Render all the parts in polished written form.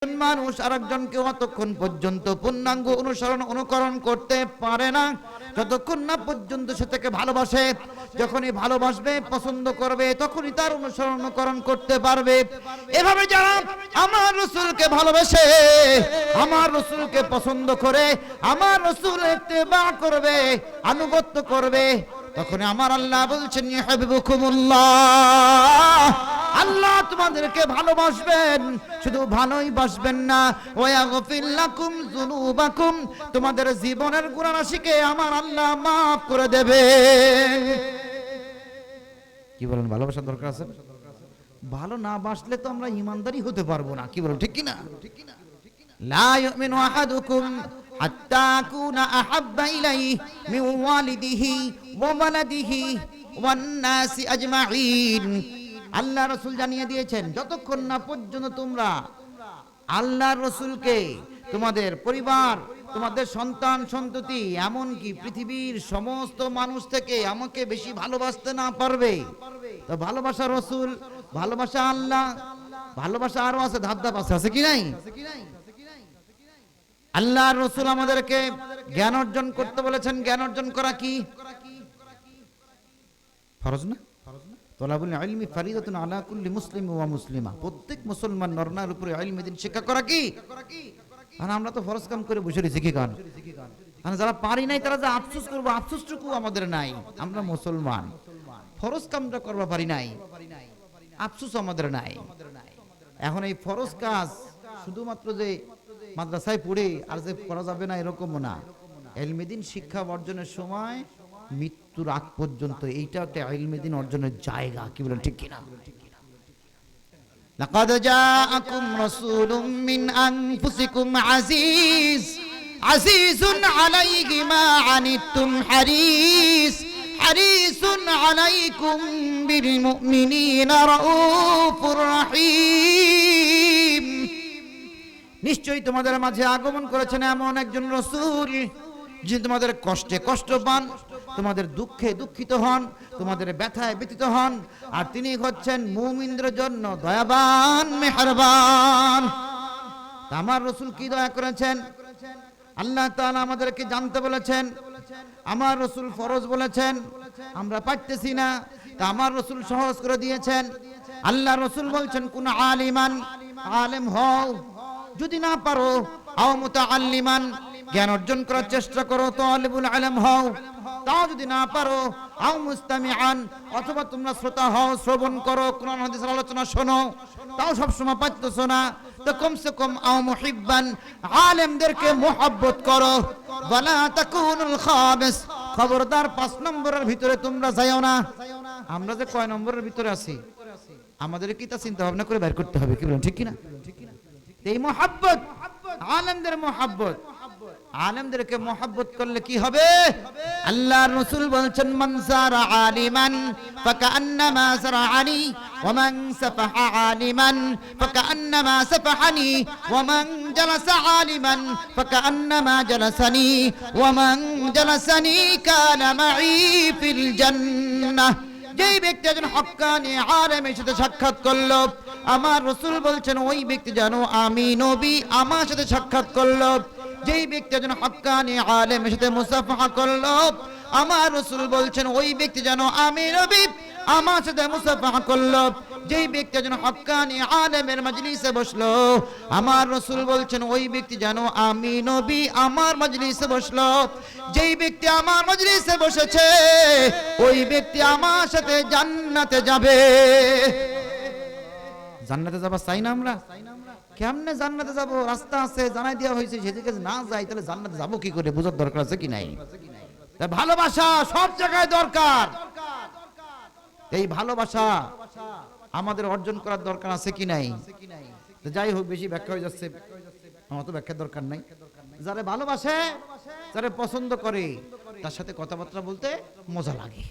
মানুষ আরেকজনকে অতক্ষণ পর্যন্ত পূর্ণাঙ্গ অনুকরণ করতে পারে না যতক্ষণ না পর্যন্ত সে তাকে ভালোবাসে। যখনই ভালোবাসবে, পছন্দ করবে, তখনই তার অনুকরণ করতে পারবে। এভাবে যারা আমার রাসূলকে ভালোবাসে, আমার রাসূলকে পছন্দ করে, আমার রাসূলের ইত্তেবা করবে, আনুগত্য করবে, তখন আমার আল্লাহ বলছেন ইউহিব্বুকুমুল্লাহ, আল্লাহ তোমাদেরকে ভালোবাসবেন। শুধু ভালোই বাসবেন না, ওয়াগফির লাকুম যুনুবাকুম, তোমাদের জীবনের গুনাহ রাশিকে আমার আল্লাহ maaf করে দেবে। কি বলেন, ভালোবাসা দরকার আছে? ভালো না বাসলে তো আমরা ঈমানদারই হতে পারবো না। কি বলেন, ঠিক কি না? লা ইউমিনু আহাদুকুম হাত্তা আকুনা আহাব্বা ইলাইহি মিন ওয়ালিদিহি ওয়া ওয়ালাদিহি ওয়ান নাসি আজমাইন। আল্লাহ রাসূল জানিয়ে দিয়েছেন, যতক্ষণ না পর্যন্ত তোমরা আল্লাহর রাসূলকে, তোমাদের পরিবার, তোমাদের সন্তান সন্ততি, এমনকি পৃথিবীর সমস্ত মানুষ থেকে আমাকে বেশি ভালোবাসতে না পারবে, তো ভালোবাসা রাসূল, ভালোবাসা আল্লাহ, ভালোবাসা আরো আছে, ধাপ ধাপ আছে কি নাই? আল্লাহর রাসূল আমাদেরকে জ্ঞান অর্জন করতে বলেছেন। জ্ঞান অর্জন করা কি ফরজ না? তলাবুল ইলমি ফরিদাতুন আলা কুল্লি মুসলিম ওয়া মুসলিমা, প্রত্যেক মুসলমান নরনারীর উপরে ইলমে দ্বীন শিক্ষা করা কি? আর আমরা তো ফরজ কাম করে বসে রয়েছি কি কারণ? আর যারা পারি নাই তারা যে আফসোস করব, আফসোসটুকু আমাদের নাই। আমরা মুসলমান, ফরজ কামটা করবা পারি নাই, আফসোস আমাদের নাই। এখন এই ফরজ কাজ শুধুমাত্র যে মাদ্রাসায় পড়ে আর যে করা যাবে না এরকম না। ইলমে দ্বীন শিক্ষা অর্জনের সময় মৃত্যুর আগ পর্যন্ত এইটা একটা ইলমে দ্বীন অর্জনের জায়গা। কি বলেন, ঠিক কিনা? লাকাদ জাআকুম রাসূলুম মিন আনফুসিকুম আজিজুন আলাইহি মা আনিতুম হারিসুন আলাইকুম বিল মুমিনিনা রাউফুর রহিম। নিশ্চয়ই তোমাদের মাঝে আগমন করেছেন এমন একজন রাসূল, যিনি তোমাদের কষ্টে কষ্ট পান, তোমাদের দুঃখে দুঃখিত হন, তোমাদের ব্যথায় ব্যথিত হন, আর তিনি হচ্ছেন মুমিনদের জন্য দয়াবান, মেহেরবান। আমার রাসূল কি দয়া করেছেন? আল্লাহ তাআলা আমাদেরকে জানতে বলেছেন, আমার রাসূল ফরজ বলেছেন, আমরা পারতেছি না, তা আমার রাসূল সহজ করে দিয়েছেন। আল্লাহ রাসূল বলছেন, কোন আলিমান, আলেম হও, যদি না পারো আও মুতাআল্লিমান, জ্ঞান অর্জন করার চেষ্টা করো, তালিবুল ইলম হও, তাও যদি না পারো আও মুস্তামিআন, অথবা তোমরা শ্রোতা হও, শ্রবণ করো, কোরআন হাদিসের আলোচনা শোনো, তাও সব সময় পারতেছো না, তো কমসে কম আও মুহিব্বান, আলেমদেরকে মুহাব্বত করো। ওয়ালা তাকুনুল খামিস, খবরদার 5 নম্বরের ভিতরে তোমরা যাইও না। আমরা যে কয় নম্বরের ভিতরে আছি আমাদের কি তা চিন্তা ভাবনা করে বের করতে হবে। কি বলেন, ঠিক কি না? এই মুহাব্বত, আলেমদের মুহাব্বত, আলেমদেরকে মুহাব্বত করলে কি হবে? আল্লাহর রাসূল বলেছেন, মান সারা আলিমান ফাকান্নামা সারাআনি ওয়া মান সাফাহা আলিমান ফাকান্নামা সাফাহানি ওয়া মান জালাসা আলিমান ফাকান্নামা জালাসানি ওয়া মান জালাসানি কানা মাই ফিল জান্নাহ। যেই ব্যক্তি একজন হক্কানি আলেমের সাথে সাক্ষাৎ করলো, আমার রাসূল বলছেন ওই ব্যক্তি যেন আমি নবী আমার সাথে সাক্ষাৎ করলো। যেই ব্যক্তি একজন হক্কানি আলেমের সাথে মুসাফাহা করলো, আমার রাসূল বলছেন ওই ব্যক্তি যেন আমি নবী আমার সাথে মুসাফাহা করলো। যেই ব্যক্তি একজন হক্কানি আলেমের মজলিসে বসলো, আমার রাসূল বলছেন ওই ব্যক্তি যেন আমি নবী আমার মজলিসে বসলো। যেই ব্যক্তি আমার মজলিসে বসেছে ওই ব্যক্তি আমার সাথে জান্নাতে যাবে। জান্নাতে যাবা চাই না আমরা? কেমনে জান্নাতে যাব? রাস্তা আছে, জানাই দেওয়া হয়েছে, সেদিকে না যাই তাহলে জান্নাতে যাবো কি করে? বোঝার দরকার আছে কি নাই? ভালোবাসা সব জায়গায় দরকার। এই ভালোবাসা আমাদের অর্জন করার দরকার আছে কি নাই? যাই হোক, বেশি ব্যাখ্যা হয়ে যাচ্ছে, আমার তো ব্যাখ্যার দরকার নাই। যারা ভালোবাসে, যারা পছন্দ করে, তার সাথে কথাবার্তা বলতে মজা লাগে।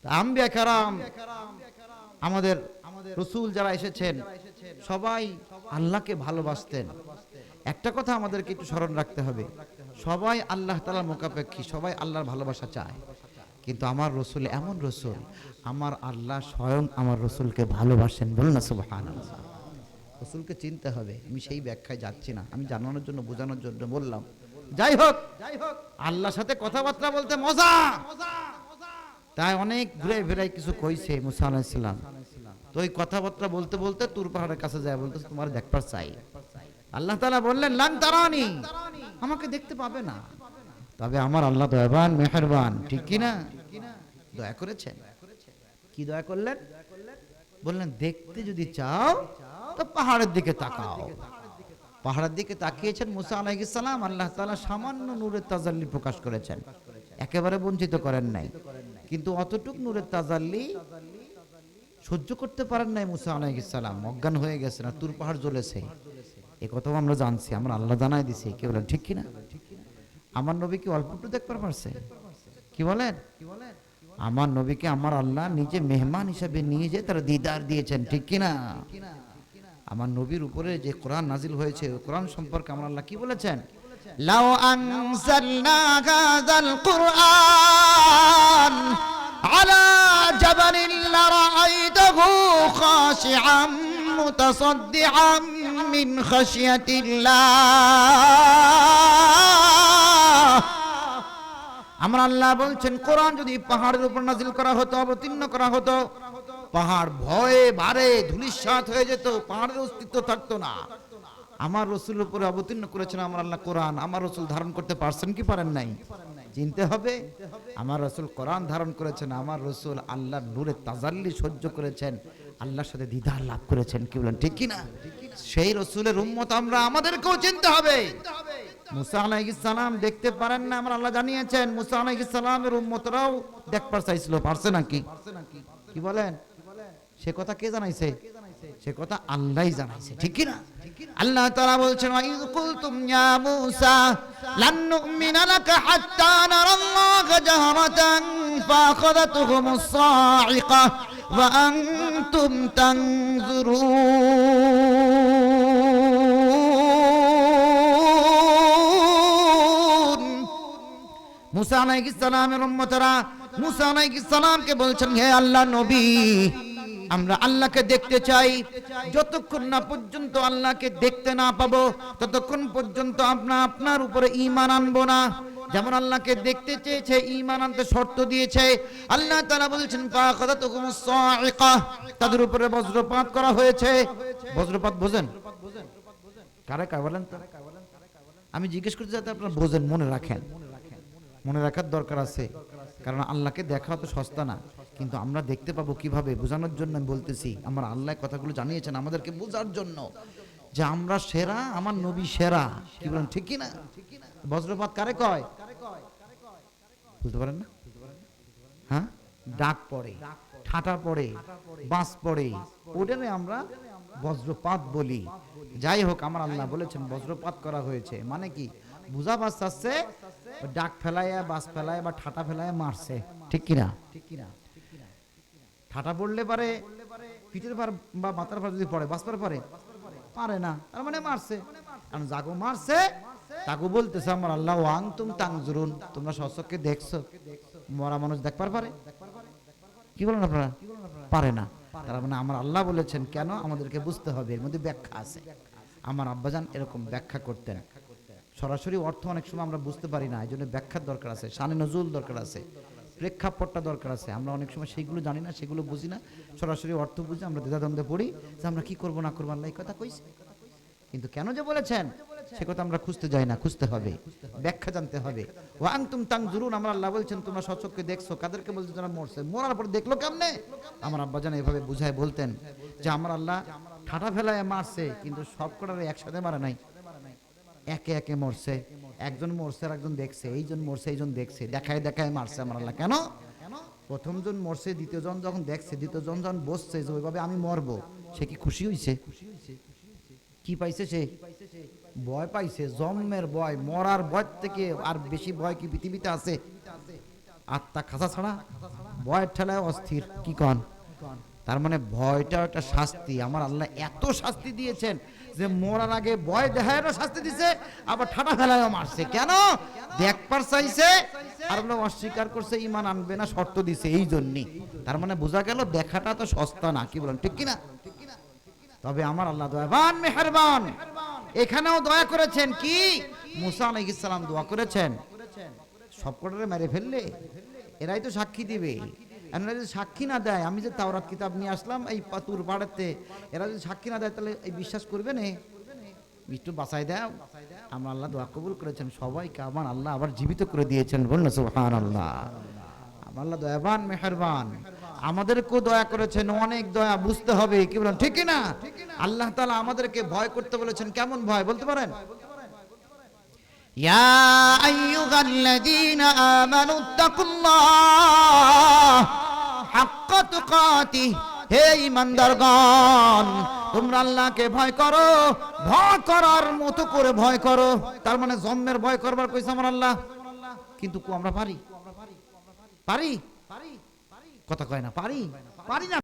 আম্বিয়া কেরাম, আমাদের রাসূল যারা এসেছেন সবাই আল্লাহকে ভালোবাসতেন। একটা কথা আমাদেরকে একটু স্মরণ রাখতে হবে, সবাই আল্লাহ তাআলার মুখাপেক্ষী, সবাই আল্লাহর ভালোবাসা চায়, কিন্তু আমার রাসূল এমন রাসূল, আমার আল্লাহ স্বয়ং আমার রাসূলকে ভালোবাসেন। বলুন না সুবহানাল্লাহ। রাসূলকে চিনতে হবে। আমি সেই ব্যাখ্যায় যাচ্ছি না, আমি জানানোর জন্য বোঝানোর জন্য বললাম। যাই হোক, আল্লাহর সাথে কথাবার্তা বলতে মজা, তাই অনেক ঘুরে ফিরে কিছু কইছে মুসা আলাইহিস সালাম। তো ওই কথাবার্তা বলতে বলতে তুর পাহাড়ের কাছে যায়, বলতেছে তোমার দেখবার চাই। আল্লাহ তাআলা বললেন লান তারানি, আমাকে দেখতে পাবে না, তবে আমার আল্লাহ দয়াবান মেহেরবান, ঠিক কি না? দয়া করেছেন। কি দয়া করলেন? বললেন দেখতে যদি চাও তো পাহাড়ের দিকে তাকাও। পাহাড়ের দিকে তাকিয়েছেন মুসা আলাইহিস সালাম, আল্লাহ তাআলা সামান্য নূরের তাজাল্লি প্রকাশ করেছেন, একেবারে বঞ্চিত করেন নাই। কিন্তু অতটুক নূরের তাজাল্লি সহ্য করতে পারেন নাই মুসা আলাইহিস সালাম, অজ্ঞান হয়ে গেছেন আর তুর পাহাড় জ্বলেছে। এই কথাও আমরা জানছি, আমরা আল্লাহ জানাই দিছি। কি বলেন, ঠিক কিনা? আমার নবী কি অল্প একটু দেখতে পারছে? কি বলেন? আমার নবীকে আমার আল্লাহ নিজে মেহমান হিসেবে নিয়ে যে তার দিদার দিয়েছেন, ঠিক কিনা? আমার নবীর উপরে যে কোরআন নাজিল হয়েছে, ওই কোরআন সম্পর্কে আমার আল্লাহ কি বলেছেন? লাউ আনজালনা হাযাল কুরআন আলা জাবালিন লারাআইতাহু খাশিআম মুতাসাদ্দিআম মিন খাশিয়াতিল্লাহ। আমার আল্লাহ বলছেন কোরআন যদি পাহাড়ের উপর নাজিল করা হতো, অবতীর্ণ করা হতো, পাহাড় ভয়ে ভারে ধূলিসাৎ হয়ে যেত, পাহাড়ের অস্তিত্ব থাকতো না। আমার রসুলের উপরে অবতীর্ণ করেছেন আমার আল্লাহ কোরআন, আমার রসুল ধারণ করতে পারছেন কি পারেন নাই? চিনতে হবে। আমার রসুল কোরআন ধারণ করেছেন, আমার রসুল আল্লাহর নূরের তাজাল্লি সহ্য করেছেন, আল্লাহর সাথে দিদার লাভ করেছেন। কি বলেন, ঠিক কিনা? সেই রসুলের উম্মত আমরা, আমাদেরকেও চিনতে হবে। মুসা আলাইহিস সালাম দেখতে পারেন না, আমার আল্লাহ জানিয়েছেন। মুসা আলাইহিস সালামের উম্মতরাও দেখবার চাইছিল, পারছে নাকি? কি বলেন? সে কথা কে জানাইছে? সে কথা আল্লাহই জানাইছে, ঠিক কি না? আল্লাহ তাআলা বলছেন ওয়াইয কুলতুম ইয়া মূসা লান নু'মিনা লাকা হাত্তা নারাল্লাহা জাহরাতান ফাআখাযাতুহুমুস সা'iকা ওয়া আনতুম তানজুরুন। মুসা আলাইহিস সালামের উম্মতরা মুসা আলাইহিস সালামকে বলছেন, হে আল্লাহর নবী, আমরা আল্লাহকে দেখতে চাই। যতক্ষণ না পর্যন্ত আল্লাহকে দেখতে না পাবো ততক্ষণ পর্যন্ত আমরা আপনার উপরে ঈমান আনবো না। যেমন আল্লাহকে দেখতে চেয়েছে, ঈমান আনতে শর্ত দিয়েছে। আল্লাহ তাআলা বলছেন ফাআখাযাতুহুমুস সা'iকা, তাদের উপরে বজ্রপাত করা হয়েছে। বজ্রপাত বোঝেন? কারে কার বলেন তো? আমি জিজ্ঞেস করতে যাতে আপনারা বোঝেন, মনে রাখেন, মনে রাখার দরকার আছে। কারণ আল্লাহকে দেখা তো সস্তা না, কিন্তু আমরা দেখতে পাবো কিভাবে বোঝানোর জন্য আমি বলতেছি। আমার আল্লাহ কথাগুলো জানিয়েছেন আমাদেরকে বোঝার জন্য যে আমরা সেরা, আমার নবী সেরা। কি বলেন, ঠিক কি না? বজ্রপাত কারে কয়? বলতে পারেন না? হ্যাঁ, ডাক পড়ে, ঠাটা পড়ে, বাঁশ পড়ে, ওটারে আমরা বজ্রপাত বলি। যাই হোক, আমার আল্লাহ বলেছেন বজ্রপাত করা হয়েছে, মানে কি বুঝা পাচ্ছে? ডাক ফেলায়, বাস ফেলায় বা ঠাটা ফেলায় মারছে, ঠিক কিনা? ঠাটা পড়লে পারে পিঠের ভার বা মাথার ভার যদি পড়ে, বাস পারে পারে না, তার মানে মারছে। কারণ যাগো মারছে তাকে বলতেছে আমার আল্লাহ ওয়াং তুম তাংজুরুন, তোমরা স্বচক্ষে দেখছো। মরা মানুষ দেখবার পারে? কি বলেন আপনারা? পারে না। তার মানে আমার আল্লাহ বলেছেন কেন, আমাদেরকে বুঝতে হবে, এর মধ্যে ব্যাখ্যা আছে। আমার আব্বাজান এরকম ব্যাখ্যা করতেন। সরাসরি অর্থ অনেক সময় আমরা বুঝতে পারি না, এই জন্য ব্যাখ্যার দরকার আছে, শানে নজুল দরকার আছে, প্রেক্ষাপটটা দরকার আছে। আমরা অনেক সময় সেগুলো জানি না, সেগুলো বুঝি না, সরাসরি অর্থ বুঝি, আমরা দ্বিধাদ্বন্দ্বে পড়ি যে আমরা কি করবো না করবো। আল্লাহ এই কথা কইছে, কিন্তু কেন যে বলেছেন সে কথা আমরা খুঁজতে যাই না, খুঁজতে হবে, ব্যাখ্যা জানতে হবে। ওয়া আনতুম তানজুরুন, আমরা আল্লাহ বলছেন তোমরা স্বচক্ষে দেখছো। কাদেরকে বলছে? যারা মরছে। মরার পর দেখলো কেমনে? আমার আব্বাজান এভাবে বুঝায় বলতেন যে আমার আল্লাহ ঠাটা ফেলায় মারছে, কিন্তু সব কটারে একসাথে মারে নাই, একে একে মরছে। একজন মরছে আর একজন দেখছে, এইজন মরছে এইজন দেখছে, দেখায় দেখায় মারছে আমার আল্লাহ। কেন? প্রথম জন মরছে, দ্বিতীয় জন যখন দেখছে, দ্বিতীয় জন যখন বসছে যে ওইভাবে আমি মরবো, সে কি খুশি হইছে? কি পাইছে? সে ভয় পাইছে, জন্মের ভয়, মরার ভয় থেকে আর বেশি ভয় কি পৃথিবীতে আছে? আত্মা খাসা ছাড়া ভয়ের ঠেলায় অস্থির। কি কন? তার মানে ভয়টা একটা শাস্তি। আমার আল্লাহ এত শাস্তি দিয়েছেন যে মরার আগে ভয় দেখায় শাস্তি দিছে, আবার ঠাটা ফেলায়ও মারছে। কেন? দেখবার চাইছে, আর বলে অস্বীকার করছে, ঈমান আনবে না, শর্ত দিছে, এই জন্যই। তার মানে বোঝা গেল দেখাটা তো সস্তা না। কি বলেন, ঠিক কিনা? তবে আমার আল্লাহ দয়াবান মেহেরবান। এখানেও দয়া করেছেন কি, মুসা আলাইহিস সালাম দোয়া করেছেন সব কটারে মেরে ফেললে এরাই তো সাক্ষী দিবে। এরা যদি সাক্ষী না দেয়, আমি যে তাওরাত কিতাব নিয়ে আসলাম এই পাতুর পাড়াতে, এরা যদি সাক্ষী না দেয় তাহলে এই বিশ্বাস করবে না? একটু বাঁচাই দাও। আমরা আল্লাহ দোয়া কবুল করেছেন, সবাইকে আমার আল্লাহ আবার জীবিত করে দিয়েছেন। বলুন সুবহানাল্লাহ। আমার আল্লাহ দয়াবান মেহেরবান, আমাদেরকেও দয়া করেছেন, অনেক দয়া, বুঝতে হবে কি বলেন, ঠিক না? আল্লাহ তাআলা আমাদেরকে ভয় করতে বলেছেন। কেমন ভয় বলতে পারেন? ইয়া আইয়ুহাল্লাযীনা আমানুত্তাকুল্লাহ হাক্কা তুকাতিহ, হে ঈমানদারগণ তোমরা আল্লাহকে ভয় করো, ভয় করার মতো করে ভয় করো। তার মানে জন্মের ভয় করবার কইছে আমার আল্লাহ, কিন্তু আমরা পারি? কথা কয় না, পারি না।